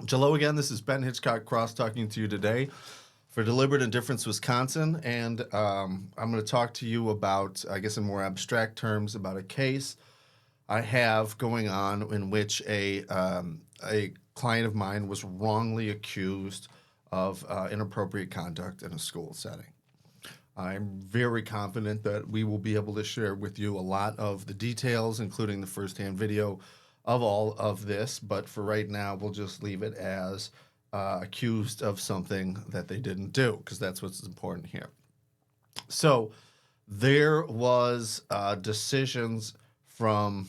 Hello again. This is Ben Hitchcock Cross talking to you today for Deliberate Indifference, Wisconsin. And I'm going to talk to you about, I guess in more abstract terms, about a case I have going on in which a client of mine was wrongly accused of inappropriate conduct in a school setting. I'm very confident that we will be able to share with you a lot of the details, including the firsthand video of all of this. But for right now, we'll just leave it as accused of something that they didn't do, because that's what's important here. So there was decisions from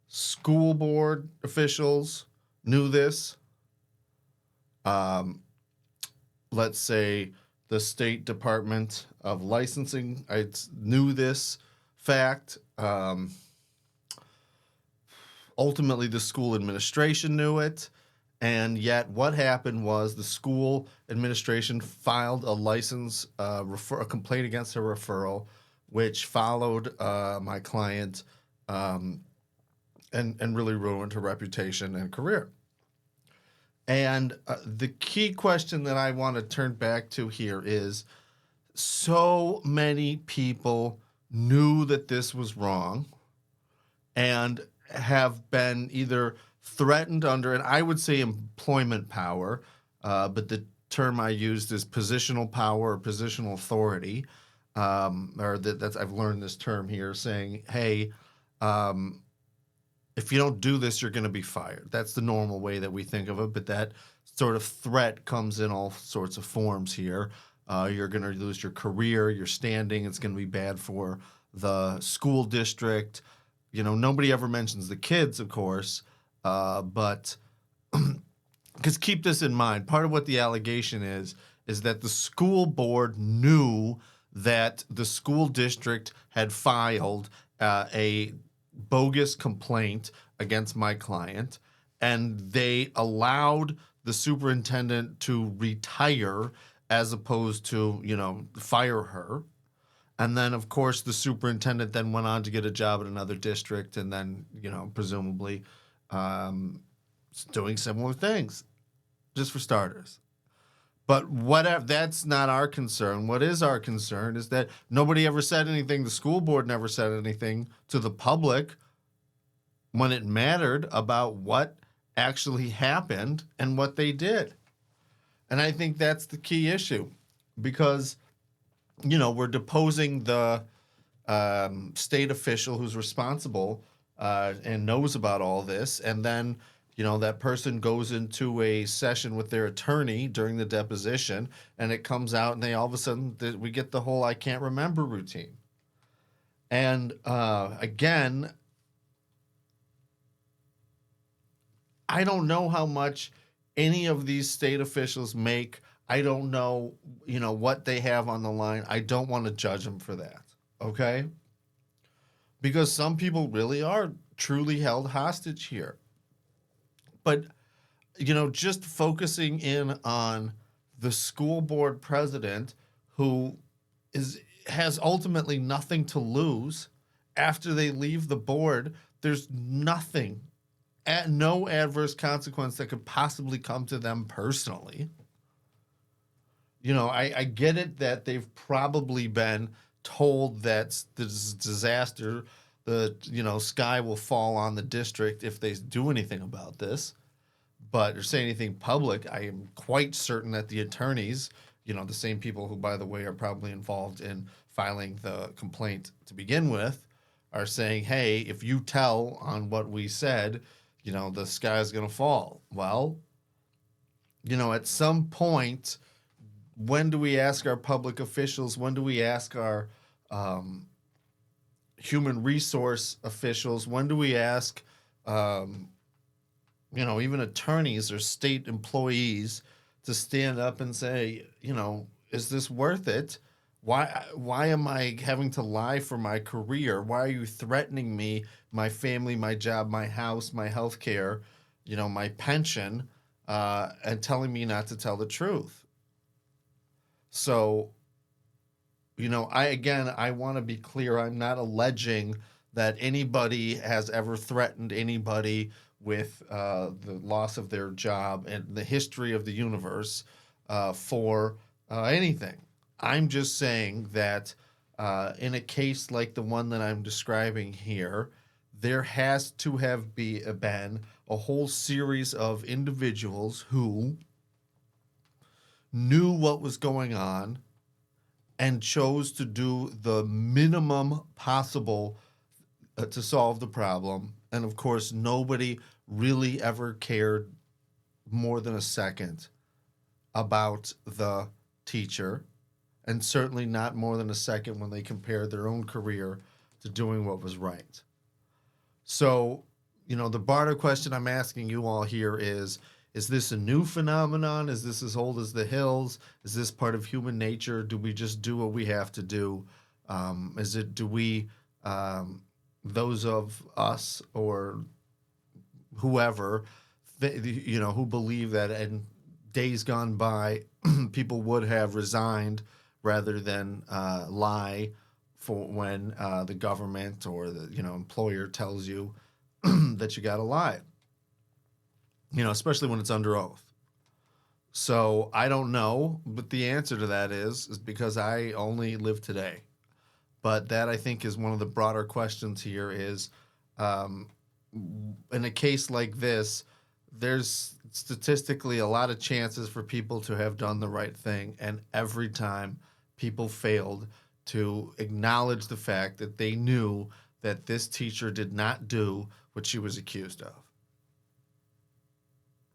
school board officials, knew this. Let's say the State Department of Licensing, I knew this fact. Ultimately, the school administration knew it. And yet what happened was the school administration filed a a complaint against a referral, which followed my client and really ruined her reputation and career. And the key question that I want to turn back to here is, so many people knew that this was wrong and have been either threatened under, and I would say employment power, but the term I used is positional power or positional authority, that's I've learned this term here, saying, hey, if you don't do this, you're going to be fired. That's the normal way that we think of it, but that sort of threat comes in all sorts of forms here. You're going to lose your career, your standing. It's going to be bad for the school district. You know, nobody ever mentions the kids, of course, but because keep this in mind, part of what the allegation is that the school board knew that the school district had filed a bogus complaint against my client, and they allowed the superintendent to retire as opposed to, fire her. And then, of course, the superintendent then went on to get a job at another district and then, presumably doing similar things, just for starters. But whatever, that's not our concern. What is our concern is that nobody ever said anything. The school board never said anything to the public when it mattered about what actually happened and what they did. And I think that's the key issue, because we're deposing the state official who's responsible and knows about all this. And then, that person goes into a session with their attorney during the deposition, and it comes out, and they all of a sudden, we get the whole I can't remember routine. And again, I don't know how much any of these state officials make. I don't know, what they have on the line. I don't want to judge them for that, okay? Because some people really are truly held hostage here. But, just focusing in on the school board president, who has ultimately nothing to lose after they leave the board. There's nothing, no adverse consequence that could possibly come to them personally. I get it that they've probably been told that this disaster, the sky will fall on the district if they do anything about this. But or say anything public, I am quite certain that the attorneys, the same people who, by the way, are probably involved in filing the complaint to begin with, are saying, hey, if you tell on what we said, the sky is going to fall. Well, at some point, when do we ask our public officials? When do we ask our human resource officials? When do we ask, even attorneys or state employees to stand up and say, is this worth it? Why am I having to lie for my career? Why are you threatening me, my family, my job, my house, my health care, my pension, and telling me not to tell the truth? So, I want to be clear. I'm not alleging that anybody has ever threatened anybody with the loss of their job and the history of the universe for anything. I'm just saying that in a case like the one that I'm describing here, there has to have been a whole series of individuals who knew what was going on and chose to do the minimum possible to solve the problem. And of course, nobody really ever cared more than a second about the teacher, and certainly not more than a second when they compared their own career to doing what was right. So, the broader question I'm asking you all here is this a new phenomenon? Is this as old as the hills? Is this part of human nature? Do we just do what we have to do? Do we, those of us or whoever, who believe that in days gone by, people would have resigned rather than lie for when the government or the employer tells you that you got to lie, especially when it's under oath. So I don't know, but the answer to that is because I only live today. But that, I think, is one of the broader questions here is, in a case like this, there's statistically a lot of chances for people to have done the right thing. And every time people failed to acknowledge the fact that they knew that this teacher did not do what she was accused of.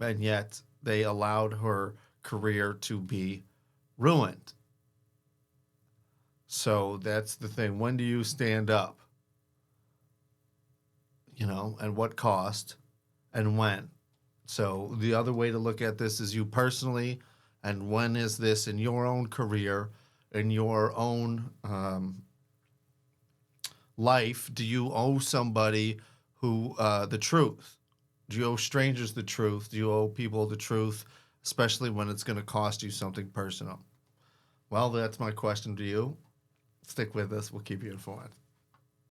And yet they allowed her career to be ruined. So that's the thing. When do you stand up? And what cost and when? So the other way to look at this is you personally, and when is this in your own career, in your own life? Do you owe somebody who the truth? Do you owe strangers the truth? Do you owe people the truth, especially when it's going to cost you something personal? Well, that's my question to you. Stick with us. We'll keep you informed.